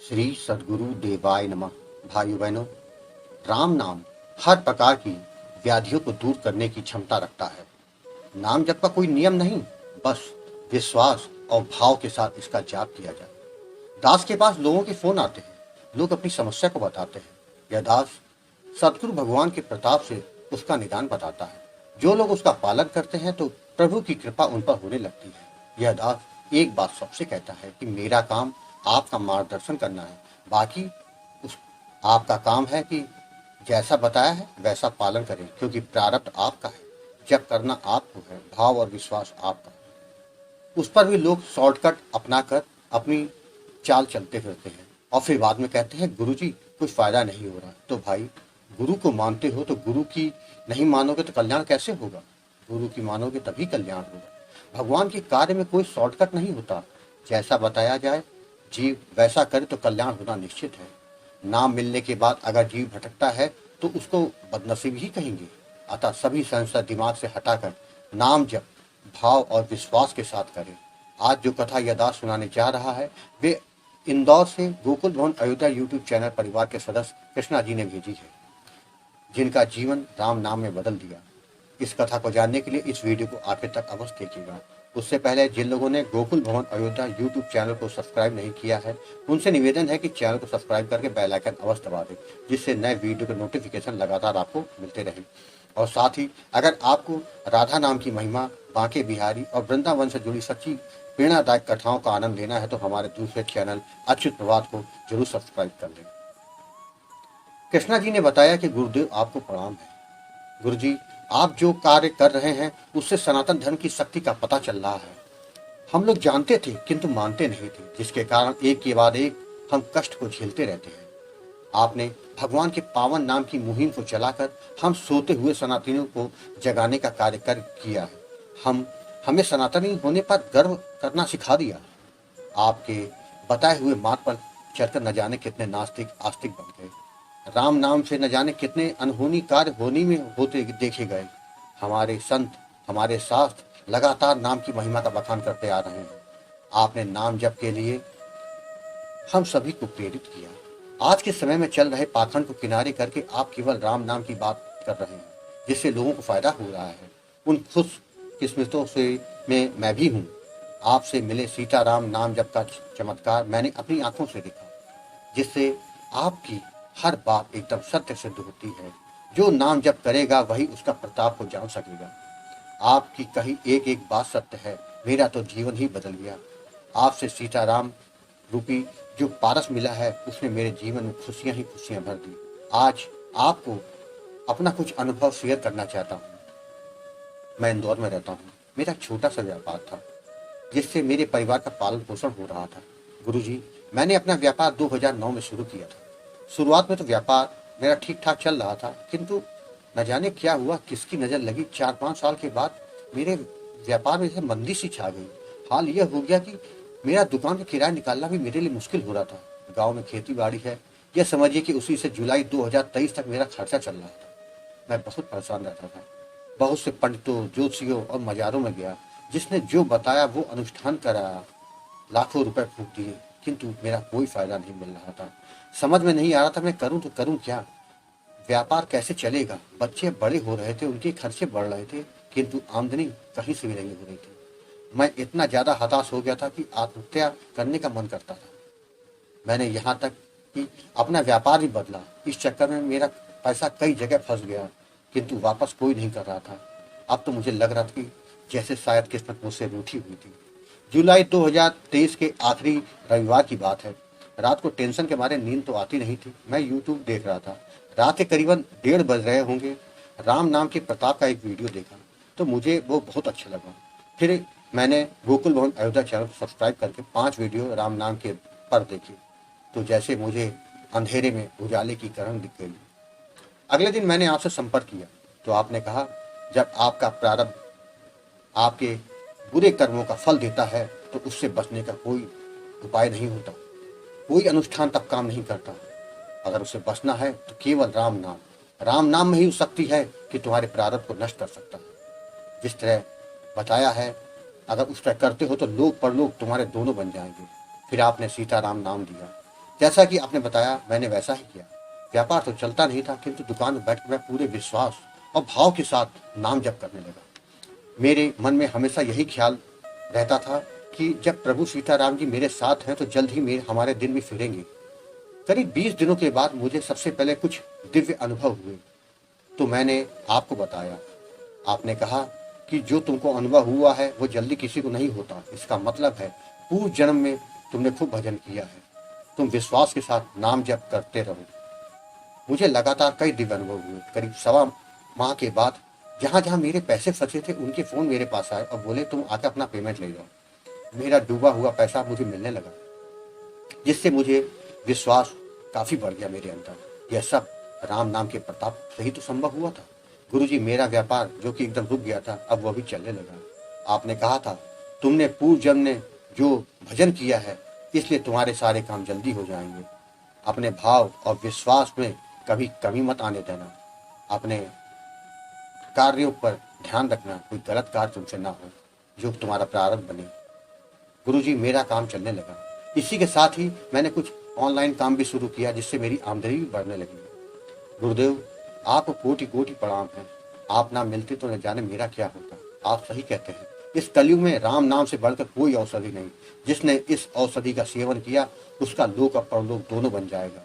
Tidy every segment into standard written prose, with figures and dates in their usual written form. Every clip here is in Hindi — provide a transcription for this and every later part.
श्री सद्गुरु देवाय नमः। भाइयों बहनों, राम नाम हर प्रकार की व्याधियों को दूर करने की क्षमता रखता है। नाम जप का कोई नियम नहीं, बस विश्वास और भाव के साथ इसका जाप किया जाए। दास के पास लोगों के फोन आते हैं, लोग अपनी समस्या को बताते हैं। यह दास सतगुरु भगवान के प्रताप से उसका निदान बताता है। जो लोग उसका पालन करते हैं तो प्रभु की कृपा उन पर होने लगती है। यह दास एक बात सबसे कहता है कि मेरा काम आपका मार्गदर्शन करना है, बाकी उस आपका काम है कि जैसा बताया है वैसा पालन करें, क्योंकि प्रारब्ध आपका है, जब करना आपको है, भाव और विश्वास आपका है। उस पर भी लोग शॉर्टकट अपनाकर अपनी चाल चलते फिरते हैं और फिर बाद में कहते हैं गुरु जी कुछ फायदा नहीं हो रहा। तो भाई, गुरु को मानते हो तो गुरु की नहीं मानोगे तो कल्याण कैसे होगा? गुरु की मानोगे तभी कल्याण होगा। भगवान के कार्य में कोई शॉर्टकट नहीं होता। जैसा बताया जाए जीव वैसा करे तो कल्याण होना निश्चित है। नाम मिलने के बाद अगर जीव भटकता है तो उसको बदनसीब ही कहेंगे। अतः सभी संशय दिमाग से हटाकर नाम जप भाव और विश्वास के साथ करें। आज जो कथा यह दास सुनाने जा रहा है वे इंदौर से गोकुल भवन अयोध्या यूट्यूब चैनल परिवार के सदस्य कृष्णा जी ने भेजी है, जिनका जीवन राम नाम में बदल दिया। इस कथा को जानने के लिए इस वीडियो को आखिर तक अवश्य देखिएगा। उससे पहले जिन लोगों ने गोकुल भवन अयोध्या यूट्यूब चैनल को सब्सक्राइब नहीं किया है, उनसे निवेदन है कि चैनल को सब्सक्राइब करके बेल आइकन अवश्य दबा दें, जिससे नए वीडियो के नोटिफिकेशन लगातार आपको मिलते रहें। और साथ ही अगर आपको राधा नाम की महिमा, बांके बिहारी और वृंदावन से जुड़ी सच्ची प्रेरणादायक कथाओं का आनंद लेना है तो हमारे दूसरे चैनल अच्युत प्रभात को जरूर सब्सक्राइब कर लें। कृष्णा जी ने बताया कि गुरुदेव आपको प्रणाम है। गुरु जी, आप जो कार्य कर रहे हैं उससे सनातन धर्म की शक्ति का पता चल रहा है। हम लोग जानते थे किंतु मानते नहीं थे, जिसके कारण एक के बाद एक हम कष्ट को झेलते रहते हैं। आपने भगवान के पावन नाम की मुहिम को चलाकर हम सोते हुए सनातनियों को जगाने का कार्य किया है। हमें सनातनी होने पर गर्व करना सिखा दिया। आपके बताए हुए मार्ग पर चलकर न जाने कितने नास्तिक आस्तिक बन गए। राम नाम से न जाने कितने अनहोनी कार्य होने में होते देखे गए। हमारे संत, हमारे शास्त्र लगातार नाम की महिमा का बखान करते आ रहे हैं। आपने नाम जप के लिए हम सभी को प्रेरित किया। आज के समय में चल रहे पाखंड को किनारे करके आप केवल राम नाम की बात कर रहे हैं, जिससे लोगों को फायदा हो रहा है। उन खुश किस्मतों से मैं भी हूँ। आपसे मिले सीताराम नाम जप का चमत्कार मैंने अपनी आंखों से देखा, जिससे आपकी हर बात एकदम सत्य सिद्ध होती है। जो नाम जप करेगा वही उसका प्रताप को जान सकेगा। आपकी कही एक एक बात सत्य है। मेरा तो जीवन ही बदल गया। आपसे सीताराम रूपी जो पारस मिला है उसने मेरे जीवन में खुशियां ही खुशियां भर दी। आज आपको अपना कुछ अनुभव शेयर करना चाहता हूँ। मैं इंदौर में रहता हूँ। मेरा छोटा सा व्यापार था, जिससे मेरे परिवार का पालन पोषण हो रहा था। गुरुजी, मैंने अपना व्यापार 2009 में शुरू किया था। शुरुआत में तो व्यापार मेरा ठीक ठाक चल रहा था, किंतु न जाने क्या हुआ, किसकी नजर लगी, 4-5 साल के बाद मेरे व्यापार में मंदी सी छा गई। हाल यह हो गया कि मेरा दुकान का किराया निकालना भी मेरे लिए मुश्किल हो रहा था। गांव में खेती बाड़ी है, यह समझिए कि उसी से जुलाई 2023 तक मेरा खर्चा चल रहा था। मैं बहुत परेशान रहता था। बहुत से पंडितों, ज्योतिषियों और मजारों में गया, जिसने जो बताया वो अनुष्ठान कराया। लाखों रुपए फूंक दिए, किंतु मेरा कोई फायदा नहीं मिल रहा था। समझ में नहीं आ रहा था मैं करूं तो करूं क्या, व्यापार कैसे चलेगा। बच्चे बड़े हो रहे थे, उनके खर्चे बढ़ रहे थे, किंतु आमदनी कहीं से भी नहीं हो रही थी। मैं इतना ज्यादा हताश हो गया था कि आत्महत्या करने का मन करता था। मैंने यहाँ तक कि अपना व्यापार भी बदला। इस चक्कर में मेरा पैसा कई जगह फंस गया, किंतु वापस कोई नहीं कर रहा था। अब तो मुझे लग रहा था कि जैसे शायद किस्मत मुझसे रूठी हुई थी। जुलाई 2023 के आखिरी रविवार की बात है। रात को टेंशन के मारे नींद तो आती नहीं थी। मैं यूट्यूब देख रहा था। रात के करीबन 1:30 बज रहे होंगे। राम नाम के प्रताप का एक वीडियो देखा तो मुझे वो बहुत अच्छा लगा। फिर मैंने गोकुल भवन अयोध्या चैनल को सब्सक्राइब करके 5 वीडियो राम नाम के पर देखे, तो जैसे मुझे अंधेरे में उजाले की किरण दिख गई। अगले दिन मैंने आपसे संपर्क किया तो आपने कहा जब आपका प्रारब्ध आपके बुरे कर्मों का फल देता है तो उससे बचने का कोई उपाय नहीं होता। कोई अनुष्ठान तब काम नहीं करता। अगर उसे बचना है तो केवल राम नाम में ही शक्ति है कि तुम्हारे प्रारब्ध को नष्ट कर सकता है। जिस तरह बताया है, अगर उस तरह करते हो तो लोक परलोक तुम्हारे दोनों बन जाएंगे। फिर आपने सीताराम नाम दिया। जैसा कि आपने बताया मैंने वैसा ही किया। व्यापार तो चलता नहीं था, किंतु दुकान में बैठ मैं पूरे विश्वास और भाव के साथ नाम जप करने लगा। मेरे मन में हमेशा यही ख्याल रहता था कि जब प्रभु सीताराम जी मेरे साथ हैं तो जल्द ही मेरे हमारे दिन भी फिरेंगे। करीब 20 दिनों के बाद मुझे सबसे पहले कुछ दिव्य अनुभव हुए, तो मैंने आपको बताया। आपने कहा कि जो तुमको अनुभव हुआ है वो जल्दी किसी को नहीं होता। इसका मतलब है पूर्व जन्म में तुमने खूब भजन किया है। तुम विश्वास के साथ नाम जप करते रहो। मुझे लगातार कई दिव्य अनुभव हुए। करीब सवा माह के बाद जहां जहां मेरे पैसे फंसे थे उनके फोन मेरे पास आए और बोले तुम आकर अपना पेमेंट ले जाओ। मेरा डूबा हुआ पैसा मुझे मिलने लगा, जिससे मुझे विश्वास काफी बढ़ गया मेरे अंदर। यह सब राम नाम के प्रताप से ही तो संभव हुआ था। गुरुजी, मेरा व्यापार जो कि एकदम रुक गया था अब वह भी चलने लगा। आपने कहा था तुमने पूर्व जन्म ने जो भजन किया है इसलिए तुम्हारे सारे काम जल्दी हो जाएंगे। अपने भाव और विश्वास में कभी कमी मत आने देना। अपने कार्यों पर ध्यान रखना, कोई गलत कार्य तुमसे ना हो जो तुम्हारा प्रारब्ध बने। गुरुजी, मेरा काम चलने लगा। इसी के साथ ही मैंने कुछ ऑनलाइन काम भी शुरू किया जिससे मेरी आमदनी भी बढ़ने लगी। गुरुदेव, आपको कोटि कोटि प्रणाम है। आप ना मिलते तो न जाने मेरा क्या होता। आप सही कहते हैं, इस कलयुग में राम नाम से बढ़कर कोई औषधि नहीं। जिसने इस औषधि का सेवन किया उसका लोक और परलोक दोनों बन जाएगा।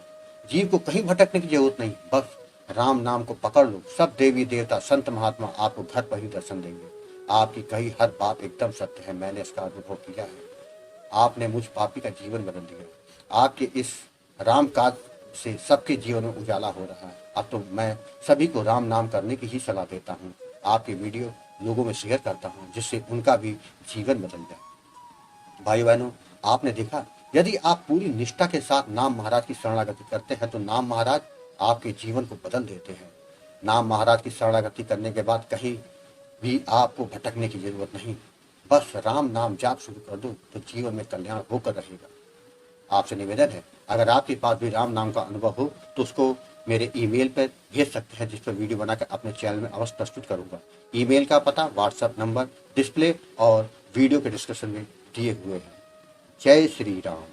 जीव को कहीं भटकने की जरूरत नहीं, बस राम नाम को पकड़ लो। सब देवी देवता संत महात्मा आपको घर पर ही दर्शन देंगे। आपकी कही हर बात एकदम सत्य है, मैंने इसका अनुभव किया है। आपने मुझ पापी का जीवन बदल दिया। आपके इस राम काज से सबके जीवन में उजाला हो रहा है। अब तो मैं सभी को राम नाम करने की ही सलाह देता हूँ। आपके वीडियो लोगों में शेयर करता हूँ जिससे उनका भी जीवन बदल जाए। भाई बहनों, आपने देखा, यदि आप पूरी निष्ठा के साथ नाम महाराज की शरणागति करते हैं तो नाम महाराज आपके जीवन को बदल देते हैं। नाम महाराज की शरणागति करने के बाद कहीं भी आपको भटकने की जरूरत नहीं। बस राम नाम जाप शुरू कर दो तो जीवन में कल्याण होकर रहेगा। आपसे निवेदन है, अगर आपके पास भी राम नाम का अनुभव हो तो उसको मेरे ईमेल पर भेज सकते हैं, जिस पर वीडियो बनाकर अपने चैनल में अवश्य प्रस्तुत करूंगा। ईमेल का पता, व्हाट्सएप नंबर डिस्प्ले और वीडियो के डिस्क्रिप्शन में दिए हुए हैं। जय श्री राम।